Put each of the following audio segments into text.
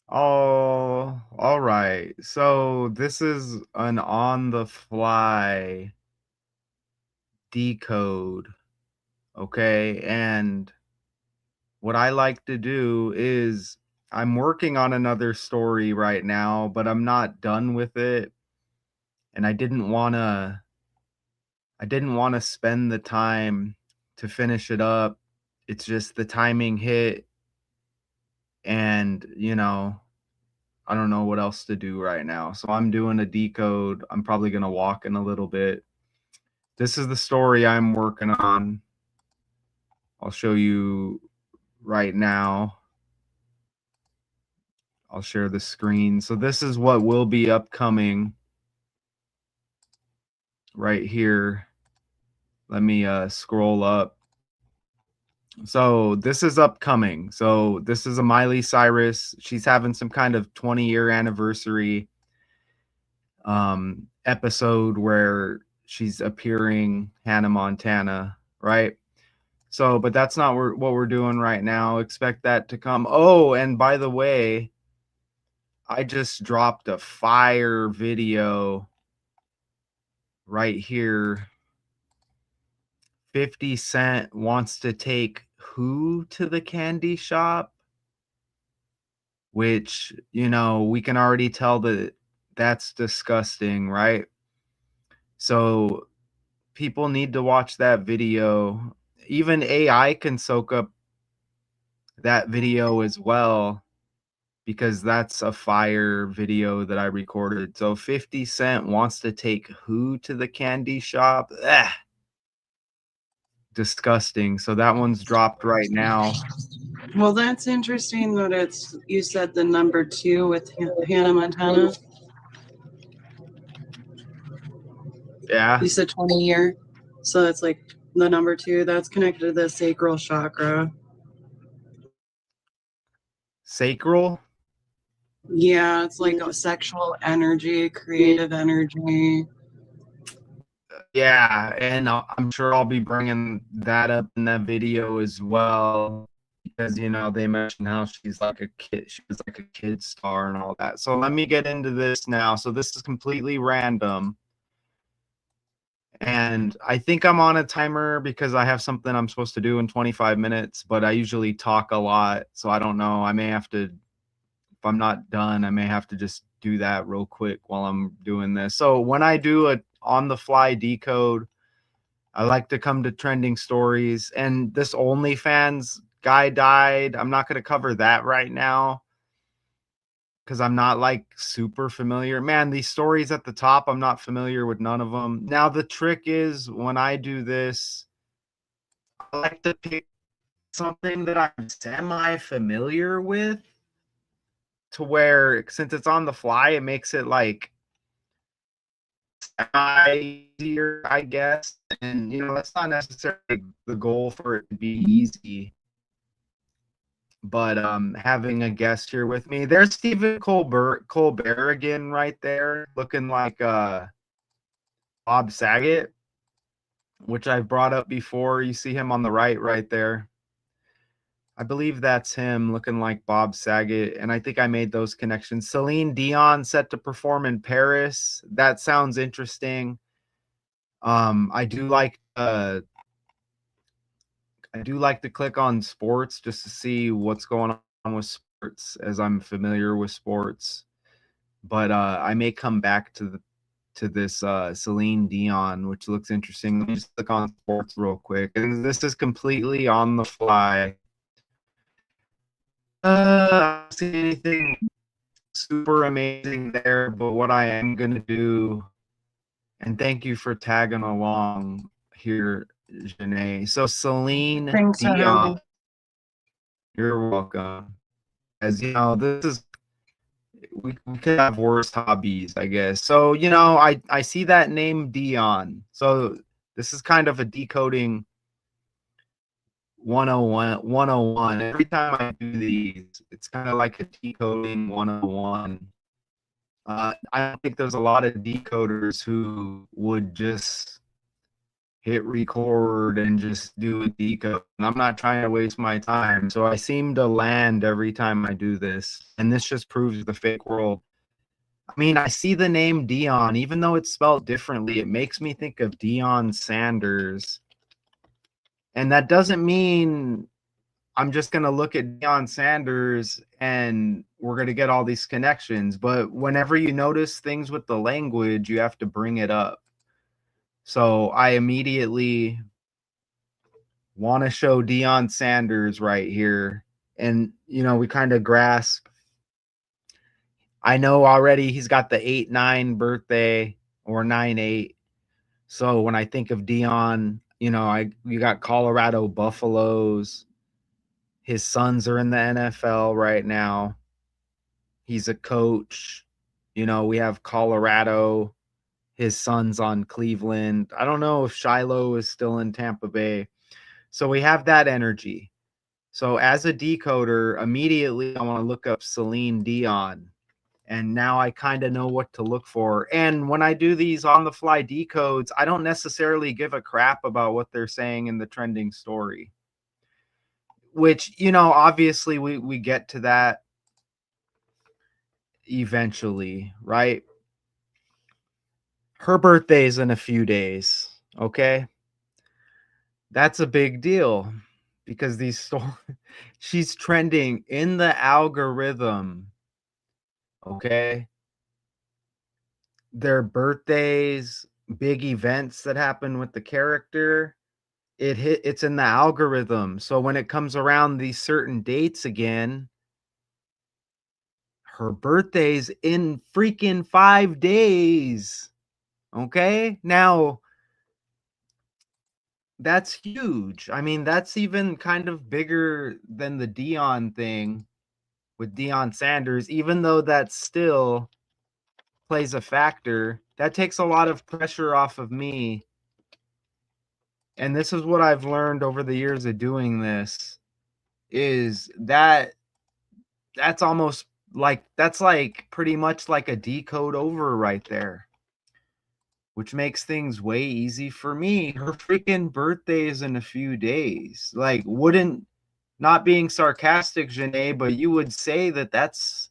Oh, all right. So this is an on the fly decode, okay? And what I like to do is I'm working on another story right now, but I'm not done with it. And I didn't want to spend the time to finish it up. It's just the timing hit and, I don't know what else to do right now. So I'm doing a decode. I'm probably going to walk in a little bit. This is the story I'm working on. I'll show you right now. I'll share the screen. So this is what will be upcoming right here. Let me scroll up. So this is upcoming. So this is a Miley Cyrus. She's having some kind of 20-year anniversary episode where she's appearing Hannah Montana, right? So, but that's not what we're doing right now. Expect that to come. Oh, and by the way, I just dropped a fire video right here. 50 Cent wants to take who to the candy shop, which, we can already tell that that's disgusting, right? So people need to watch that video. Even AI can soak up that video as well because that's a fire video that I recorded. So 50 Cent wants to take who to the candy shop? Disgusting. So that one's dropped right now. Well, that's interesting that you said the number two with Hannah Montana. Yeah. You said 20-year. So it's like the number two. That's connected to the sacral chakra. Sacral? Yeah, it's like a sexual energy, creative energy. Yeah, and I'm sure I'll be bringing that up in that video as well because they mentioned how she's like a kid, she was like a kid star and all that. So let me get into this now. So this is completely random. And I think I'm on a timer because I have something I'm supposed to do in 25 minutes, but I usually talk a lot, so I don't know. I may have to, if I'm not done, I may have to just do that real quick while I'm doing this. So when I do a on the fly decode, I like to come to trending stories. And this OnlyFans guy died. I'm not going to cover that right now because I'm not like super familiar. Man, these stories at the top, I'm not familiar with none of them. Now, the trick is when I do this, I like to pick something that I'm semi familiar with to where, since it's on the fly, it makes it like easier, I guess. And that's not necessarily the goal for it to be easy. But having a guest here with me, there's Stephen Colbert again, right there, looking like Bob Saget, which I've brought up before. You see him on the right there. I believe that's him looking like Bob Saget, and I think I made those connections. Celine Dion set to perform in Paris. That sounds interesting. I do like to click on sports just to see what's going on with sports, as I'm familiar with sports. But I may come back to this Celine Dion, which looks interesting. Let me just click on sports real quick, and this is completely on the fly. I don't see anything super amazing there, but what I am gonna do, and thank you for tagging along here, Jeane't. So Celine Thanks for having Dion, me. you're welcome. As you know, this is we could have worse hobbies, I guess. So I see that name Dion. So this is kind of a decoding 101 101. Every time I do these, it's kind of like a decoding 101. I don't think there's a lot of decoders who would just hit record and just do a decode. And I'm not trying to waste my time. So I seem to land every time I do this. And this just proves the fake world. I mean, I see the name Dion, even though it's spelled differently, it makes me think of Deion Sanders. And that doesn't mean I'm just going to look at Deion Sanders and we're going to get all these connections. But whenever you notice things with the language, you have to bring it up. So I immediately want to show Deion Sanders right here. And, you know, we kind of grasp. I know already he's got the 8-9 birthday or 9-8. So when I think of Deion, you know, you got Colorado Buffaloes. His sons are in the NFL right now. He's a coach. You know, we have Colorado. His son's on Cleveland. I don't know if Shiloh is still in Tampa Bay. So we have that energy. So as a decoder, immediately I want to look up Celine Dion. And now I kind of know what to look for. And when I do these on the fly decodes, I don't necessarily give a crap about what they're saying in the trending story. Which, you know, obviously we get to that eventually, right? Her birthday's in a few days, okay? That's a big deal because she's trending in the algorithm, okay? Their birthdays, big events that happen with the character, it's in the algorithm. So when it comes around these certain dates again, her birthday's in freaking 5 days. Okay? Now, that's huge. I mean, that's even kind of bigger than the Dion thing with Deion Sanders, even though that still plays a factor. That takes a lot of pressure off of me. And this is what I've learned over the years of doing this is that's almost like that's like pretty much like a decode over right there, which makes things way easy for me. Her freaking birthday is in a few days. Like, wouldn't, not being sarcastic, Jeane't, but you would say that that's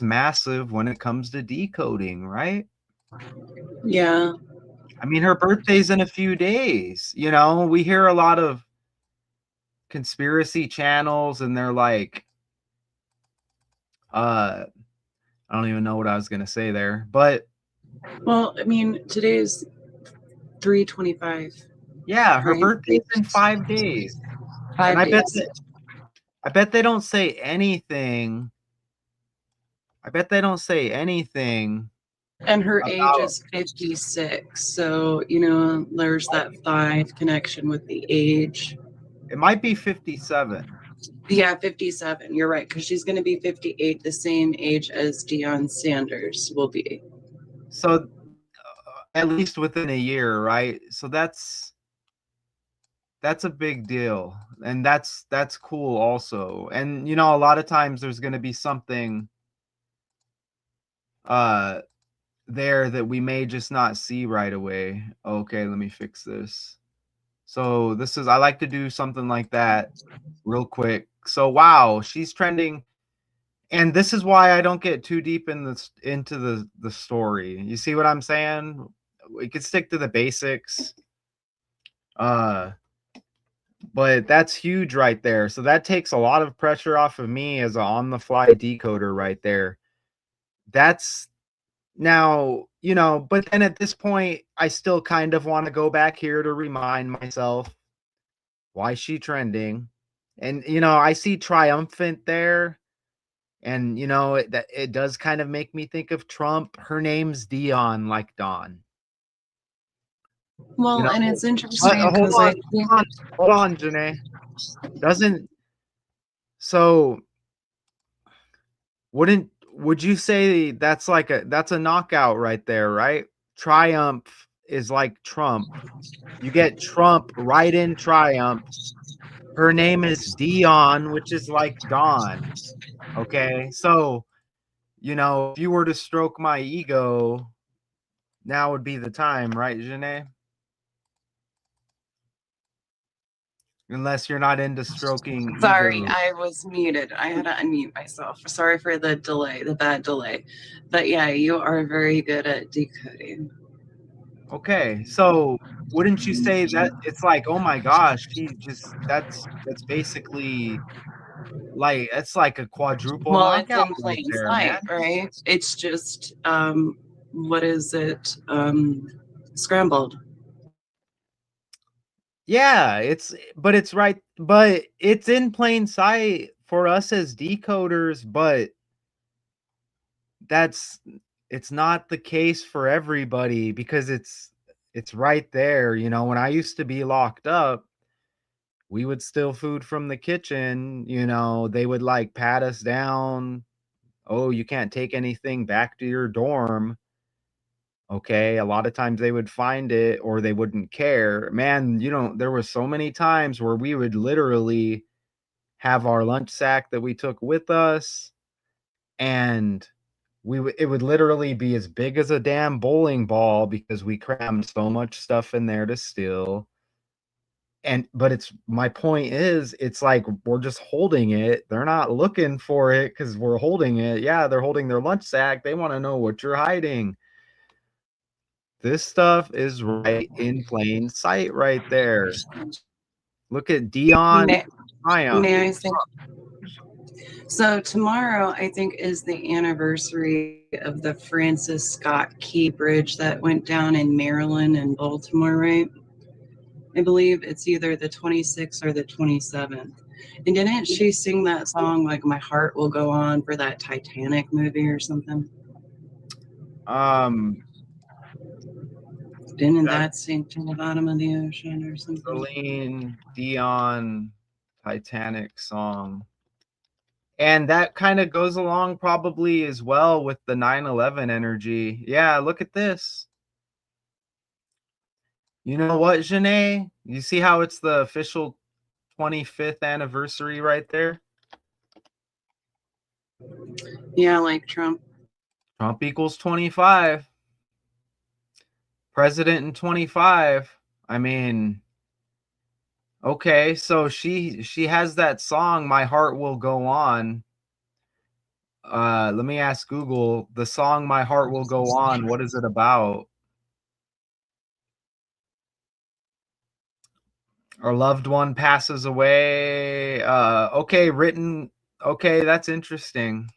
massive when it comes to decoding, right? Yeah. I mean, her birthday's in a few days. You know, we hear a lot of conspiracy channels and they're like, I don't even know what I was going to say there, but Well, I mean, today's 3/25. yeah, her Right. birthday's in 5 days. 5 And days. I bet they don't say anything. I bet they don't say anything And her age about, is 56. So, you know, there's that 5 connection with the age. it might be 57. Yeah, 57. You're right. Because she's going to be 58, the same age as Deion Sanders will be. So at least within a year, right? So that's a big deal. And that's cool also. And you know, a lot of times there's going to be something uh there that we may just not see right away. Okay, let me fix this. So this is, I like to do something like that real quick. So wow, she's trending. And this is why I don't get too deep in this into the story. You see what I'm saying? We could stick to the basics. But that's huge right there. So that takes a lot of pressure off of me as an on-the-fly decoder right there. That's now, you know, but then at this point, I still kind of want to go back here to remind myself why she trending. And you know, I see triumphant there. And you know, it does kind of make me think of Trump. Her name's Dion, like Dawn. You Well, know, and it's interesting hold because on, I think hold on, Jeane't. Doesn't so would you say that's like that's a knockout right there, right? Triumph is like Trump. You get Trump right in Triumph. Her name is Dion, which is like Dawn. Okay, so you know, if you were to stroke my ego, now would be the time, right, Jeane't? Unless you're not into stroking Sorry, egos. I was muted. I had to unmute myself. Sorry for the delay, the bad delay. But yeah, you are very good at decoding. Okay, so wouldn't you say that it's like, oh my gosh, he just that's basically like it's like a quadruple Well, it's knockout in right plain there, man. sight, right? It's just what is it? Scrambled. Yeah, but it's right, but it's in plain sight for us as decoders, but that's it's not the case for everybody because it's right there, you know, when I used to be locked up, we would steal food from the kitchen, you know, they would like pat us down. Oh, you can't take anything back to your dorm. Okay, a lot of times they would find it or they wouldn't care. Man, you know, there was so many times where we would literally have our lunch sack that we took with us and it would literally be as big as a damn bowling ball because we crammed so much stuff in there to steal. And but it's my point is it's like we're just holding it. They're not looking for it because we're holding it. Yeah, they're holding their lunch sack. They want to know what you're hiding. This stuff is right in plain sight right there. Look at Dion May, Triumph. may I say? So tomorrow, I think, is the anniversary of the Francis Scott Key Bridge that went down in Maryland and Baltimore, right? I believe it's either the 26th or the 27th. And didn't she sing that song like "My Heart Will Go On" for that Titanic movie or something? Um Didn't that that sink to the bottom of the ocean or something? Celine Dion Titanic song. And that kind of goes along probably as well with the 9/11 energy. Yeah, look at this. You know what, Jeane't? You see how it's the official 25th anniversary right there? Yeah, like Trump. Trump equals 25. President in 25. I mean, okay, so she has that song My Heart Will Go On. Let me ask Google, the song My Heart Will Go On, what is it about? Our loved one passes away. Okay, written. Okay, that's interesting.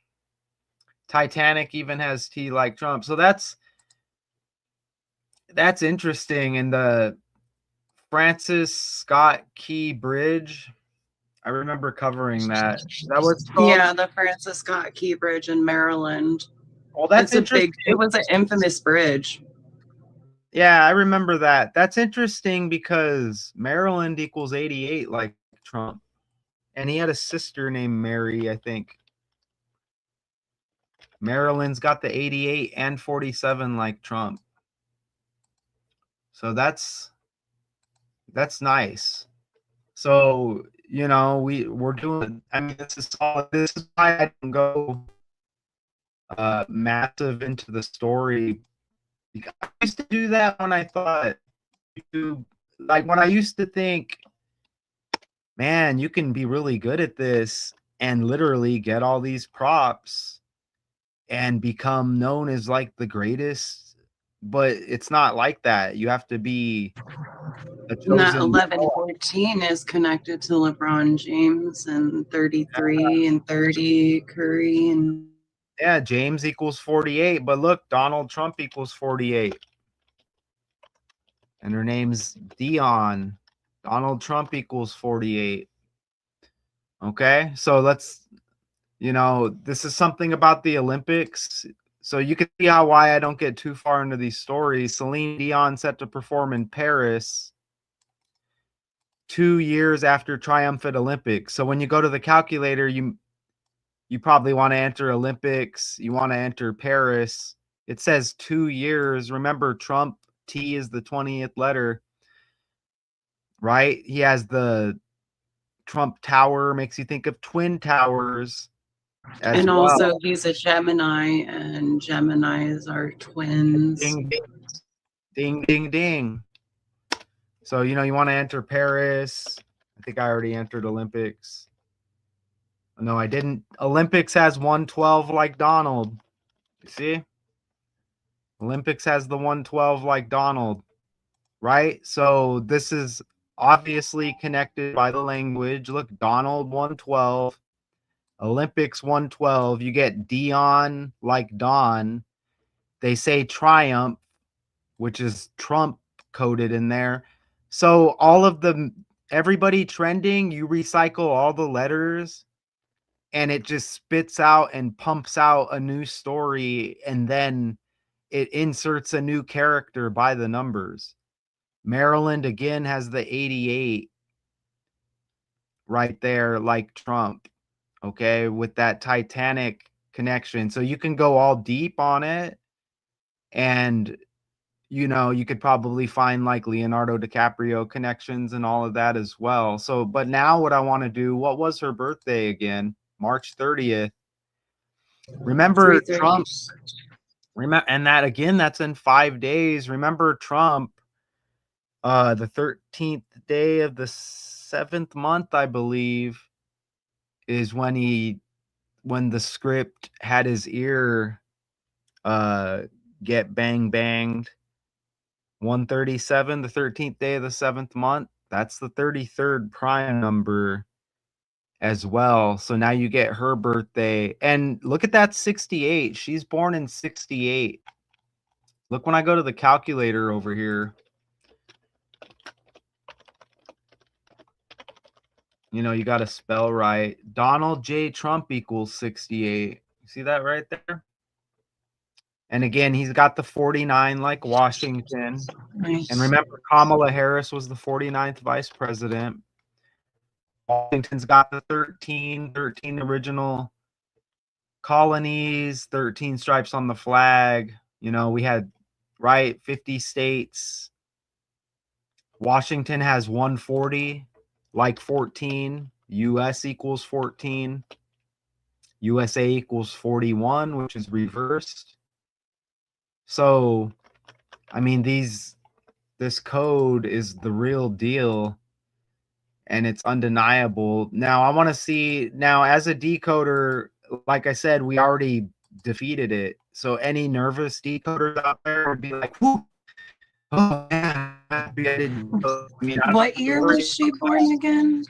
Titanic even has T like Trump. So that's interesting. And the Francis Scott Key Bridge, I remember covering that. Is that what it's called? Yeah, the Francis Scott Key Bridge in Maryland. Oh, that's It's a big, interesting. it was an infamous bridge. Yeah, I remember that. That's interesting because Maryland equals 88 like Trump. And he had a sister named Mary, I think. Maryland's got the 88 and 47 like Trump. So that's nice. So, you know, we're doing, I mean, this is solid. This is why I didn't go massive into the story. I used to do that when I thought YouTube, like when I used to think, man, you can be really good at this and literally get all these props and become known as like the greatest, but it's not like that. You have to be a And that chosen 11-14 is connected to LeBron James and 33 and 30 Curry and yeah, James equals 48, but look, Donald Trump equals 48. And her name's Dion. Donald Trump equals 48. Okay? So let's, you know, this is something about the Olympics. So you can see how why I don't get too far into these stories. Celine Dion set to perform in Paris 2 years after triumphant Olympics. So when you go to the calculator, you probably want to enter Olympics, you want to enter Paris. It says 2 years. Remember, Trump, T is the 20th letter, right? He has the Trump Tower, makes you think of Twin Towers as well. also he's a Gemini and Geminis are twins. Ding, ding, ding, ding, ding. So, you know, you want to enter Paris. I think I already entered Olympics. No, I didn't. Olympics has 112 like Donald. You see? Olympics has the 112 like Donald, right? So this is obviously connected by the language. Look, Donald 112, Olympics 112. You get Dion like Don. They say triumph, which is Trump coded in there. So all of everybody trending, you recycle all the letters and it just spits out and pumps out a new story, and then it inserts a new character by the numbers. Maryland again has the 88 right there, like Trump, okay, with that Titanic connection. So you can go all deep on it, and you could probably find like Leonardo DiCaprio connections and all of that as well. So, but now what I want to do, what was her birthday again? March 30th. Remember Trump, and that again, that's in 5 days. Remember Trump, the 13th day of the 7th month, I believe, is when the script had his ear get banged. 137, the 13th day of the 7th month. That's the 33rd prime number as well. So now you get her birthday. And look at that 68. She's born in 68. Look, when I go to the calculator over here, you got to spell right. Donald J. Trump equals 68. You see that right there? And again, he's got the 49 like Washington. Nice. And remember, Kamala Harris was the 49th vice president. Washington's got the 13 original colonies, 13 stripes on the flag. We had, 50 states. Washington has 140, like 14. US equals 14. USA equals 41, which is reversed. So, I mean, this code is the real deal, and it's undeniable. Now, I want to see, as a decoder, like I said, we already defeated it. So any nervous decoders out there would be like, whoo, oh, man, I didn't. What year was she born again?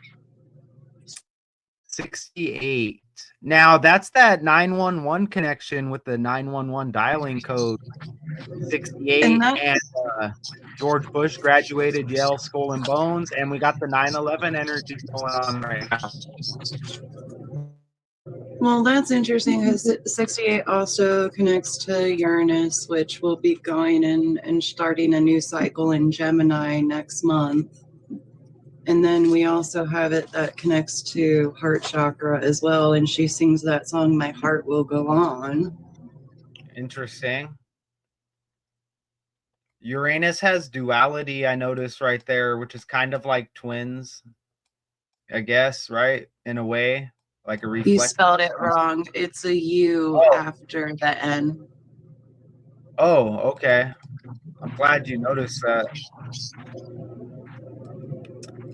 68. Now, that's that 911 connection with the 911 dialing code. 68, and George Bush graduated Yale Skull and Bones, and we got the 9/11 energy going on right now. Well, that's interesting because 68 also connects to Uranus, which will be going in and starting a new cycle in Gemini next month. And then we also have it that connects to heart chakra as well. And she sings that song, My Heart Will Go On. Interesting. Uranus has duality, I noticed right there, which is kind of like twins, I guess, right? In a way, like a reflection. You spelled it wrong. It's a U after the N. Oh, okay. I'm glad you noticed that.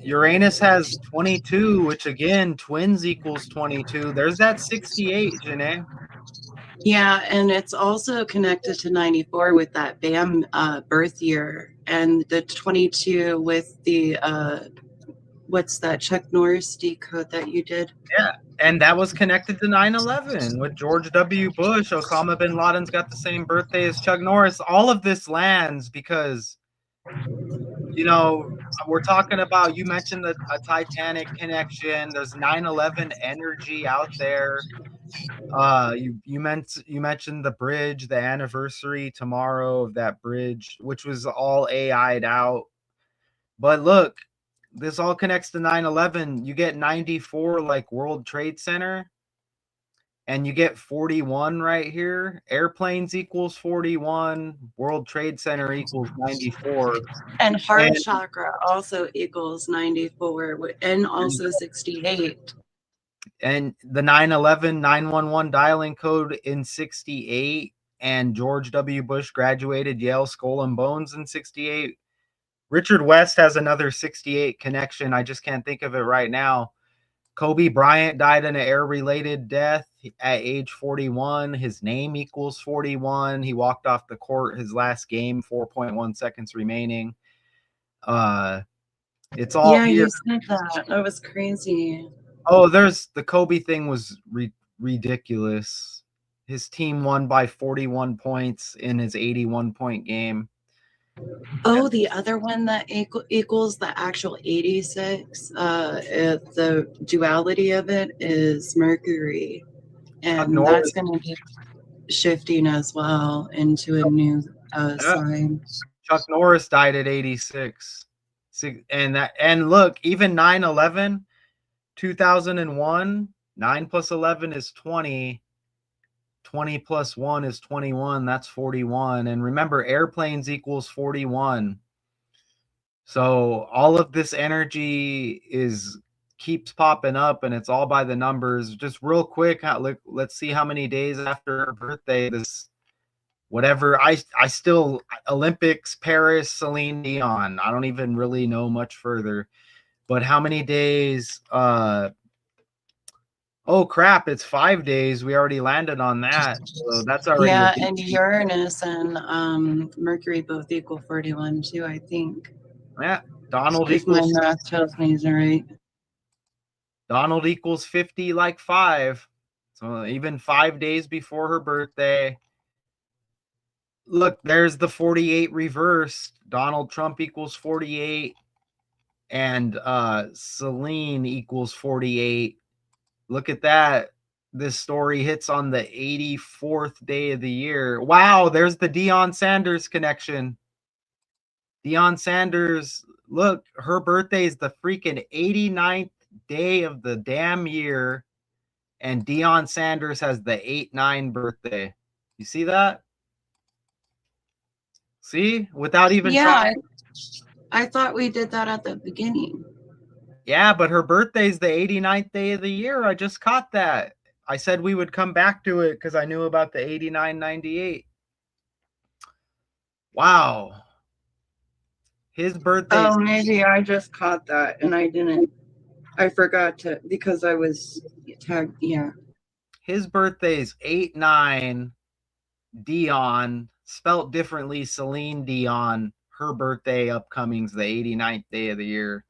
Uranus has 22, which again, twins equals 22. There's that 68, Jeane't. Yeah, and it's also connected to 94 with that BAM birth year, and the 22 with the what's that Chuck Norris decode that you did? Yeah, and that was connected to 9/11 with George W. Bush. Osama bin Laden's got the same birthday as Chuck Norris. All of this lands because, we're talking about, you mentioned a Titanic connection. There's 9/11 energy out there. You mentioned the bridge, the anniversary tomorrow of that bridge, which was all AI'd out. But look, this all connects to 9/11. You get 94 like World Trade Center, and you get 41 right here. Airplanes equals 41. World Trade Center equals 94. And heart chakra also equals 94, and also 68. And the 9/11 911 dialing code in 68, and George W. Bush graduated Yale Skull and Bones in 68. Richard West has another 68 connection. I just can't think of it right now. Kobe Bryant died in an air-related death at age 41. His name equals 41. He walked off the court his last game, 4.1 seconds remaining. It's all Yeah, here. you said that. That was crazy. Oh, there's the Kobe thing was ridiculous. His team won by 41 points in his 81-point game. Oh, the other one that equals the actual 86, the duality of it is Mercury. And that's going to be shifting as well into a new sign. Chuck Norris died at 86. And look, even 9/11, 2001, 9 plus 11 is 20. 20 plus 1 is 21. That's 41. And remember, airplanes equals 41. So all of this energy keeps popping up, and it's all by the numbers. Just real quick, let's see how many days after her birthday this whatever I still Olympics, Paris, Celine Dion. I don't even really know much further. But how many days oh crap, it's 5 days. We already landed on that. So that's already and Uranus and Mercury both equal 41 too, I think. Yeah. Donald if equals my math tells me is right. Donald equals 50 like 5. So even 5 days before her birthday. Look, there's the 48 reversed. Donald Trump equals 48. And Celine equals 48. Look at that. This story hits on the 84th day of the year. Wow, there's the Deion Sanders connection. Deion Sanders, look, her birthday is the freaking 89th day of the damn year. And Deion Sanders has the 8/9 birthday. You see that? See? Without even trying. I thought we did that at the beginning. Yeah, but her birthday's the 89th day of the year. I just caught that. I said we would come back to it because I knew about the 89-98. Wow. His birthday. Oh, maybe I just caught that and I didn't. I forgot to because I was tagged. Yeah. His birthday's 8/9. Dion, spelt differently, Celine Dion. Her birthday upcoming's the 89th day of the year.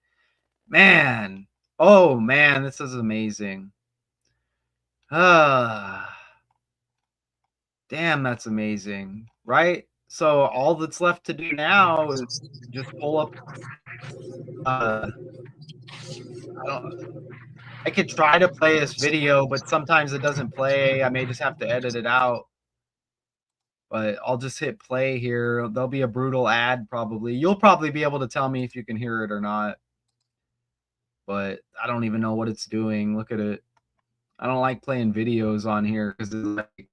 Man. Oh, man, this is amazing. Damn, that's amazing, right? So all that's left to do now is just pull up. I could try to play this video, but sometimes it doesn't play. I may just have to edit it out. But I'll just hit play here. There'll be a brutal ad probably. You'll probably be able to tell me if you can hear it or not. But I don't even know what it's doing. Look at it. I don't like playing videos on here because it's like,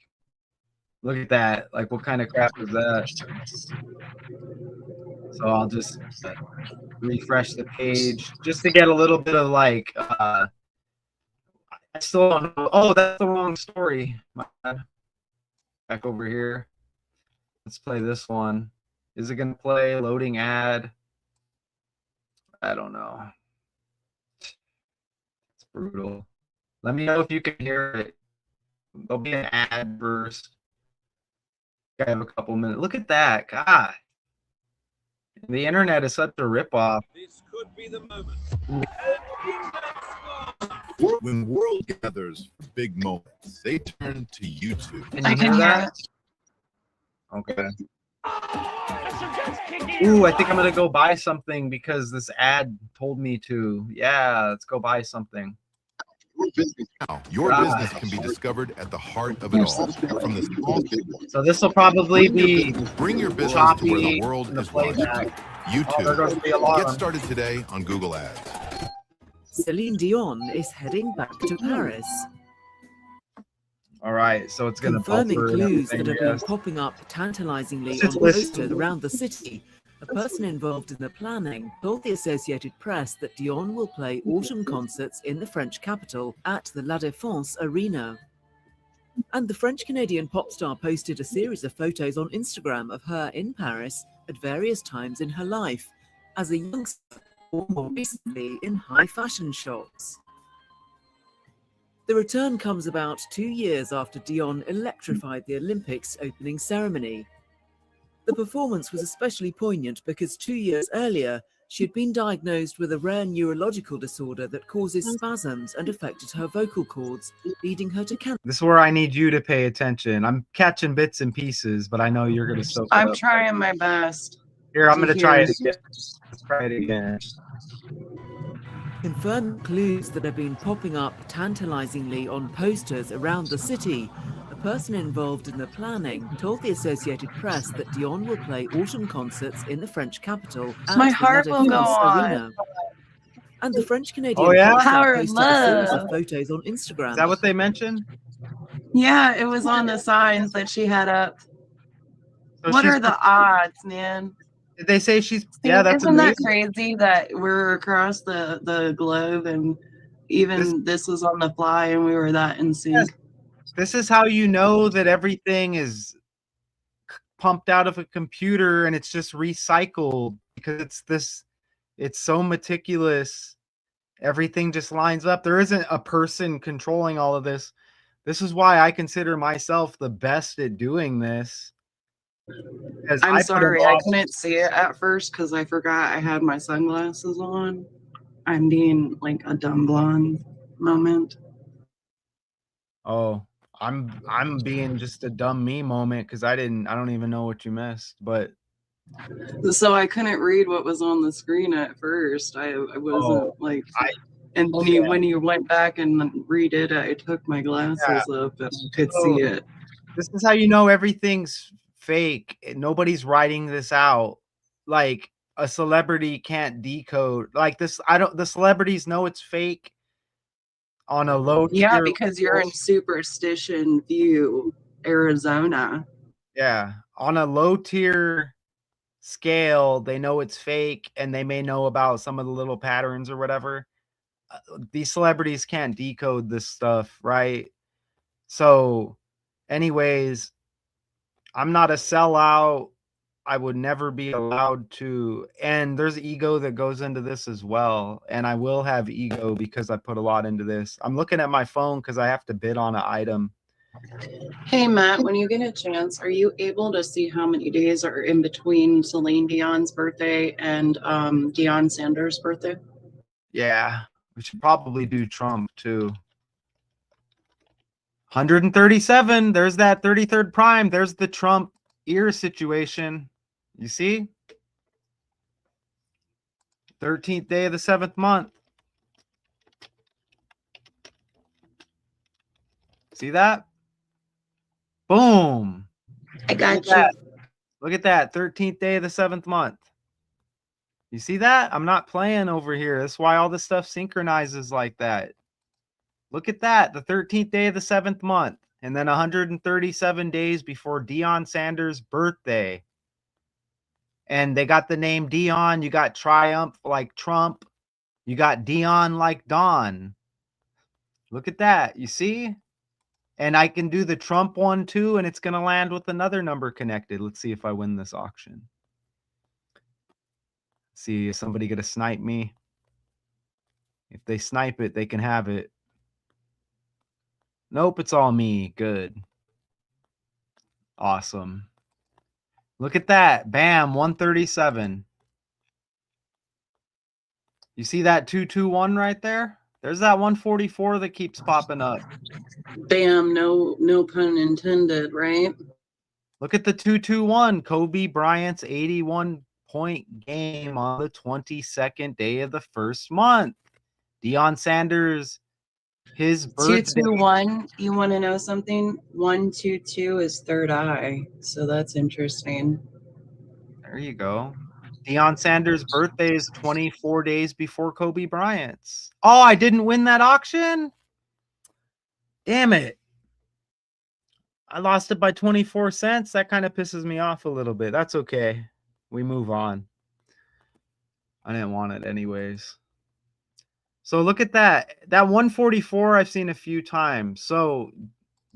look at that. Like, what kind of crap is that? So I'll just refresh the page just to get a little bit of like, I still don't know. Oh, that's the wrong story. My bad. Back over here. Let's play this one. Is it going to play? Loading ad. I don't know. It's brutal. Let me know if you can hear it. There'll be an ad burst. I have a couple minutes. Look at that. God. The internet is such a ripoff. This could be the moment. When world gathers for big moments, they turn to YouTube. Can you hear that? Okay. Ooh, I think I'm gonna go buy something because this ad told me to. Yeah, let's go buy something. Your business can be discovered at the heart of it all. From the small so this will probably be bring your business choppy to where the world is watching. YouTube. Get started today on Google Ads. Celine Dion is heading back to Paris. All right, so it's going to confirming clues that have been popping up tantalizingly on posters around the city. A person involved in the planning told the Associated Press that Dion will play autumn concerts in the French capital at the La Défense Arena. And the French-Canadian pop star posted a series of photos on Instagram of her in Paris at various times in her life. as a youngster or more recently in high fashion shops. The return comes about 2 years after Dion electrified the Olympics opening ceremony. The performance was especially poignant because 2 years earlier, she had been diagnosed with a rare neurological disorder that causes spasms and affected her vocal cords, leading her to cancer. This is where I need you to pay attention. I'm catching bits and pieces, but I know you're going to soak it I'm up. trying my best. Here, I'm going to try it hear. again. Let's try it again. Confirmed clues that have been popping up tantalizingly on posters around the city, a person involved in the planning told the Associated Press that Dion will play autumn concerts in the French capital at My the heart will go on. Arena. And the French-Canadian yeah? Power posted of a series love. of photos on Instagram. Is that what they mentioned? Yeah, it was on the signs that she had up. So What she's- are the odds, man? Did they say she's? Yeah, that's Isn't that amazing. crazy that we're across the globe and even this was on the fly and we were that in sync? Yes. This is how you know that everything is pumped out of a computer and it's just recycled, because it's so meticulous. Everything just lines up. There isn't a person controlling all of this. This is why I consider myself the best at doing this. I'm sorry, I couldn't see it at first because I forgot I had my sunglasses on. I'm being like a dumb blonde moment. Oh, I'm being just a dumb me moment because I don't even know what you missed. But so I couldn't read what was on the screen at first. I wasn't and then when you went back and redid it, I took my glasses up and I could see it. This is how you know everything's fake. Nobody's writing this out. Like, a celebrity can't decode like this. The celebrities know it's fake on a low tier. Yeah, because you're in Superstition View, Arizona. Yeah, on a low tier scale, they know it's fake, and they may know about some of the little patterns or whatever. These celebrities can't decode this stuff, right? So, anyways, I'm not a sellout. I would never be allowed to. And there's ego that goes into this as well. And I will have ego because I put a lot into this. I'm looking at my phone because I have to bid on an item. Hey, Matt, when you get a chance, are you able to see how many days are in between Celine Dion's birthday and Deion Sanders' birthday? Yeah, we should probably do Trump too. 137. There's that 33rd prime. There's the Trump ear situation. You see? 13th day of the 7th month. See that? Boom. I got you. Look at that. 13th day of the 7th month. You see that? I'm not playing over here. That's why all this stuff synchronizes like that. Look at that. The 13th day of the 7th month. And then 137 days before Deion Sanders' birthday. And they got the name Dion. You got Triumph like Trump. You got Dion like Don. Look at that. You see? And I can do the Trump one too, and it's going to land with another number connected. Let's see if I win this auction. See, is somebody going to snipe me? If they snipe it, they can have it. Nope, it's all me. Good. Awesome. Look at that. Bam, 137. You see that 221 right there? There's that 144 that keeps popping up. Bam, no pun intended, right? Look at the 221. Kobe Bryant's 81-point game on the 22nd day of the first month. Deion Sanders, his birthday. 221. You want to know something? 122 is third eye, so that's interesting. There you go. Deion Sanders' birthday is 24 days before Kobe Bryant's. Oh, I didn't win that auction? Damn it. I lost it by 24 cents. That kind of pisses me off a little bit. That's okay. We move on. I didn't want it anyways. So look at that. That 144 I've seen a few times. So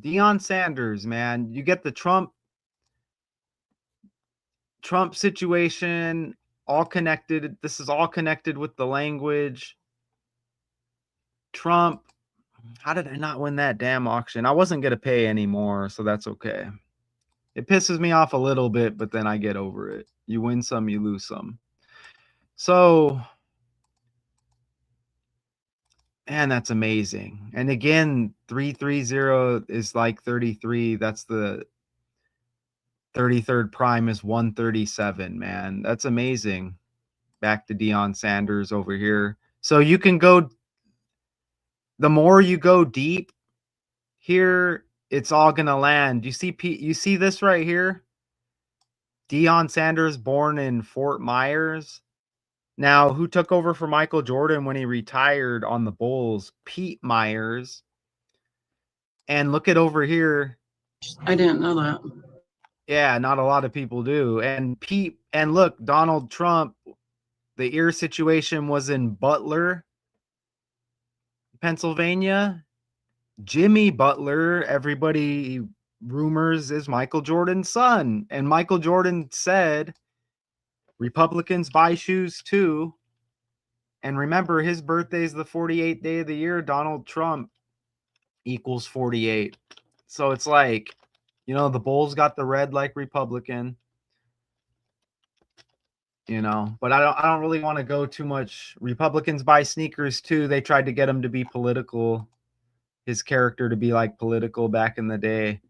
Deion Sanders, man, you get the Trump situation. All connected. This is all connected with the language. Trump. How did I not win that damn auction? I wasn't going to pay anymore, so that's okay. It pisses me off a little bit, but then I get over it. You win some, you lose some. So, man, that's amazing. And again, 330 is like 33. That's the 33rd prime is 137, man. That's amazing. Back to Deion Sanders over here. So you can go, the more you go deep here, it's all going to land. You see this right here? Deion Sanders born in Fort Myers. Now, who took over for Michael Jordan when he retired on the Bulls? Pete Myers. And look at over here. I didn't know that. Yeah, not a lot of people do. And look, Donald Trump, the ear situation was in Butler, Pennsylvania. Jimmy Butler, everybody rumors, is Michael Jordan's son. And Michael Jordan said, Republicans buy shoes too. And remember, his birthday is the 48th day of the year. Donald Trump equals 48. So it's like, you know, the Bulls got the red like Republican. You know, but I don't really want to go too much. Republicans buy sneakers too. They tried to get him to be political, his character to be like political back in the day.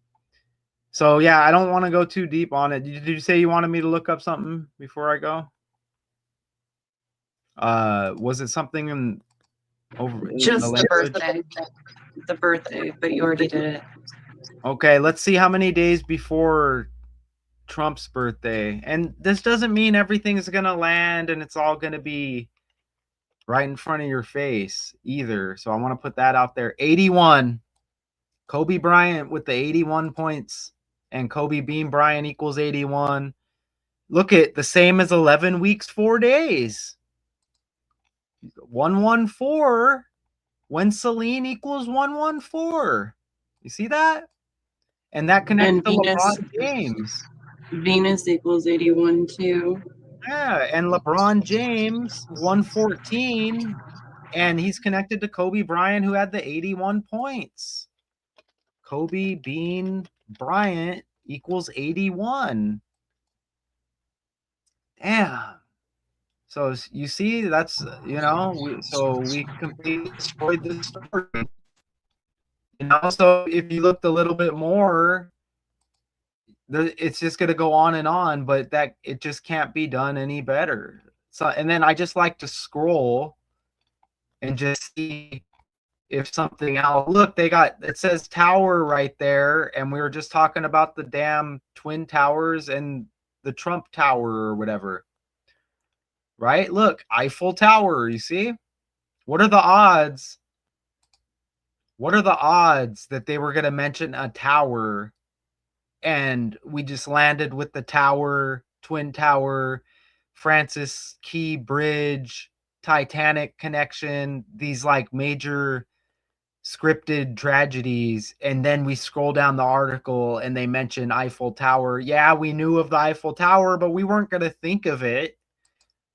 So yeah, I don't want to go too deep on it. Did you say you wanted me to look up something before I go? Was it something in over Just the birthday. The birthday, but you already did it. Okay, let's see how many days before Trump's birthday. And this doesn't mean everything's going to land and it's all going to be right in front of your face either. So I want to put that out there. 81. Kobe Bryant with the 81 points. And Kobe Bean Bryant equals 81. Look at the same as 11 weeks, 4 days. 114 when Celine equals 114. You see that? And that connects to LeBron James. Venus equals 81 too. Yeah, and LeBron James 114, and he's connected to Kobe Bryant, who had the 81 points. Kobe Bean Bryant equals 81. Damn. So you see, that's, you know, we completely destroyed this story. You know, so if you looked a little bit more, it's just going to go on, but that it just can't be done any better. So, and then I just like to scroll and just see if something else. Look, it says tower right there, and we were just talking about the damn Twin Towers and the Trump Tower or whatever. Right? Look, Eiffel Tower, you see? What are the odds? What are the odds that they were going to mention a tower and we just landed with the tower, Twin Tower, Francis Key Bridge, Titanic connection, these like major scripted tragedies, and then we scroll down the article and they mention Eiffel Tower. Yeah, we knew of the Eiffel Tower, but we weren't going to think of it.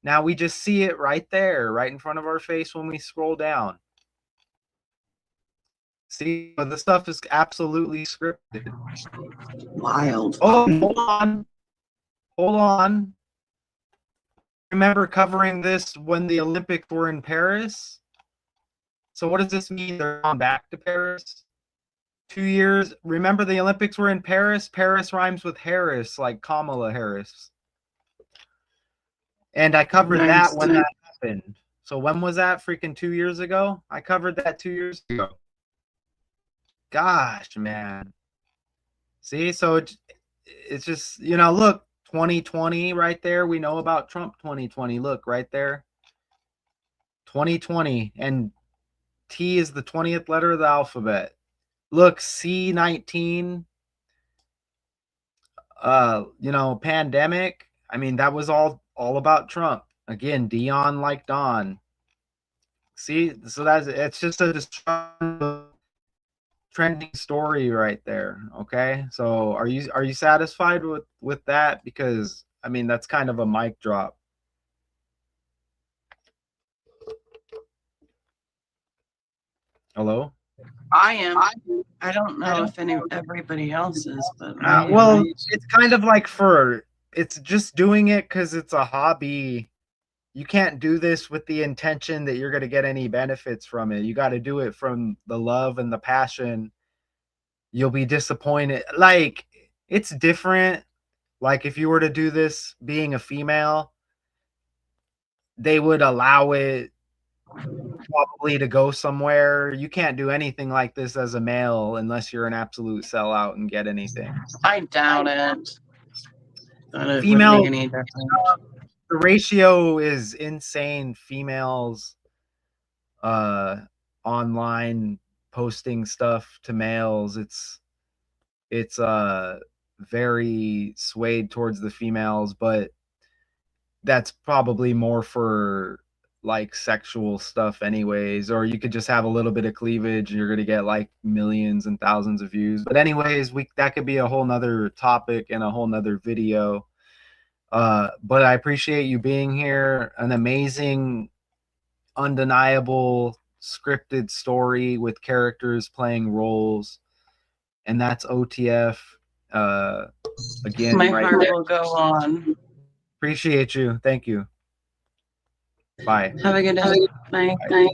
Now we just see it right there, right in front of our face when we scroll down. See, but the stuff is absolutely scripted. Wild. Oh, hold on. Remember covering this when the Olympics were in Paris? So what does this mean? They're gone back to Paris? 2 years. Remember the Olympics were in Paris? Paris rhymes with Harris, like Kamala Harris. And I covered that when that happened. So when was that? Freaking 2 years ago? I covered that 2 years ago. Gosh, man. See, so it's just, you know, look, 2020 right there. We know about Trump 2020. Look right there. 2020. And T is the 20th letter of the alphabet. Look, C19. You know, pandemic. I mean, that was all about Trump. Again, Dion like Don. See, so it's just a trending story right there. Okay, so are you satisfied with that? Because I mean, that's kind of a mic drop. Hello? I am. I don't know if everybody else is, but Well, it's kind of like it's just doing it because it's a hobby. You can't do this with the intention that you're going to get any benefits from it. You got to do it from the love and the passion. You'll be disappointed. Like, it's different. Like, if you were to do this being a female, they would allow it probably to go somewhere. You can't do anything like this as a male unless you're an absolute sellout and get anything. I doubt it. Female, make any difference. The ratio is insane. Females online posting stuff to males, it's very swayed towards the females, but that's probably more for like sexual stuff anyways, or you could just have a little bit of cleavage and you're gonna get like millions and thousands of views. But anyways, that could be a whole nother topic and a whole nother video. But I appreciate you being here. An amazing, undeniable scripted story with characters playing roles, and that's OTF. Again, my heart will go on. Appreciate you. Thank you. Bye. Have a good day. Bye. Bye.